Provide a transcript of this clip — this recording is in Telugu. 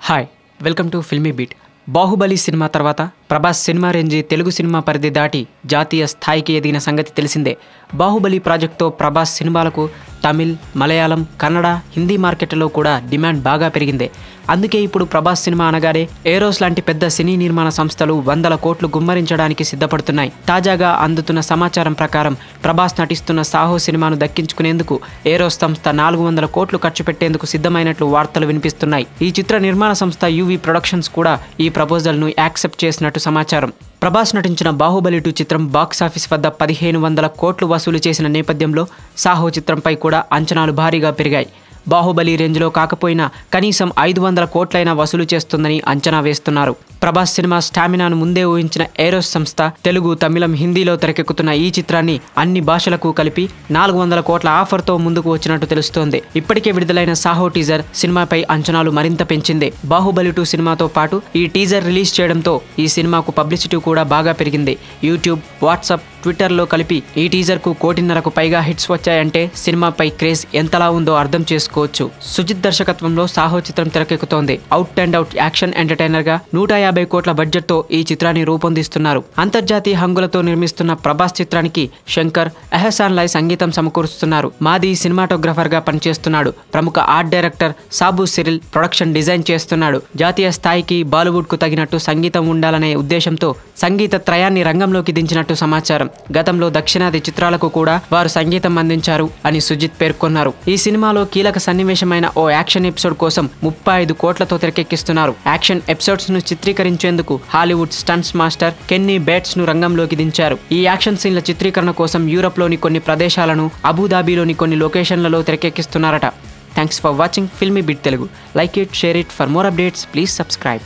Hi welcome to filmy beat. Baahubali cinema తర్వాత Prabhas cinema range Telugu cinema పరిధి దాటి జాతీయ స్థాయికి ఎదిగిన సంగతి తెలిసిందే. బాహుబలి ప్రాజెక్టుతో ప్రభాస్ సినిమాలకు తమిళ్, మలయాళం, కన్నడ, హిందీ మార్కెట్లలో కూడా డిమాండ్ బాగా పెరిగింది. అందుకే ఇప్పుడు ప్రభాస్ సినిమా అనగానే ఏరోస్ లాంటి పెద్ద సినీ నిర్మాణ సంస్థలు 100 కోట్లు గుమ్మరించడానికి సిద్ధపడుతున్నాయి. తాజాగా అందుతున్న సమాచారం ప్రకారం ప్రభాస్ నటిస్తున్న సాహో సినిమాను దక్కించుకునేందుకు ఏరోస్ సంస్థ 400 కోట్లు ఖర్చు పెట్టేందుకు సిద్ధమైనట్లు వార్తలు వినిపిస్తున్నాయి. ఈ చిత్ర నిర్మాణ సంస్థ యువి ప్రొడక్షన్స్ కూడా ఈ ప్రపోజల్ను యాక్సెప్ట్ చేసినట్టు సమాచారం. ప్రభాస్ నటించిన బాహుబలి 2 చిత్రం బాక్సాఫీస్ వద్ద 1500 కోట్లు వసూలు చేసిన నేపథ్యంలో సాహో చిత్రంపై కూడా అంచనాలు భారీగా పెరిగాయి. బాహుబలి రేంజ్లో కాకపోయినా కనీసం 500 కోట్లైనా వసూలు చేస్తుందని అంచనా వేస్తున్నారు. ప్రభాస్ సినిమా స్టామినాను ముందే ఊహించిన ఏరోస్ సంస్థ తెలుగు, తమిళం, హిందీలో తెరకెక్కుతున్న ఈ చిత్రాన్ని అన్ని భాషలకు కలిపి 400 కోట్ల ఆఫర్తో ముందుకు వచ్చినట్టు తెలుస్తోంది. ఇప్పటికే విడుదలైన సాహో టీజర్ సినిమాపై అంచనాలు మరింత పెంచింది. బాహుబలి 2 సినిమాతో పాటు ఈ టీజర్ రిలీజ్ చేయడంతో ఈ సినిమాకు పబ్లిసిటీ కూడా బాగా పెరిగింది. యూట్యూబ్, వాట్సాప్, ట్విట్టర్లో కలిపి ఈ టీజర్కు 1.5 కోటికి పైగా హిట్స్ వచ్చాయంటే సినిమాపై క్రేజ్ ఎంతలా ఉందో అర్థం చేసుకోవచ్చు. సుజిత్ దర్శకత్వంలో సాహో చిత్రం తెరకెక్కుతోంది. అవుట్ అండ్ అవుట్ యాక్షన్ ఎంటర్టైనర్గా 150 కోట్ల బడ్జెట్తో ఈ చిత్రాన్ని రూపొందిస్తున్నారు. అంతర్జాతీయ హంగులతో నిర్మిస్తున్న ప్రభాస్ చిత్రానికి శంకర్, ఎహసాన్ లై సంగీతం సమకూరుస్తున్నారు. మాది సినిమాటోగ్రఫర్గా పనిచేస్తున్నాడు. ప్రముఖ art director Sabu Cyril production design చేస్తున్నాడు. జాతీయ స్థాయికి బాలీవుడ్కు తగినట్టు సంగీతం ఉండాలనే ఉద్దేశంతో సంగీత త్రయాన్ని రంగంలోకి దించినట్టు సమాచారం. గతంలో దక్షిణాది చిత్రాలకు కూడా వారు సంగీతం అందించారు అని సుజిత్ పేర్కొన్నారు. ఈ సినిమాలో కీలక సన్నివేశమైన ఓ యాక్షన్ ఎపిసోడ్ కోసం 35 కోట్లతో తెరకెక్కిస్తున్నారు. యాక్షన్ ఎపిసోడ్స్ ను చిత్రీకరించేందుకు Hollywood stunts master Kenny Bates ను రంగంలోకి దించారు. ఈ యాక్షన్ సీన్ల చిత్రీకరణ కోసం యూరప్ లోని కొన్ని ప్రదేశాలను, అబుదాబిలోని కొన్ని లొకేషన్లలో తెరకెక్కిస్తున్నారట. Thanks for watching filmy bit Telugu. Like it, share it. For more updates please subscribe.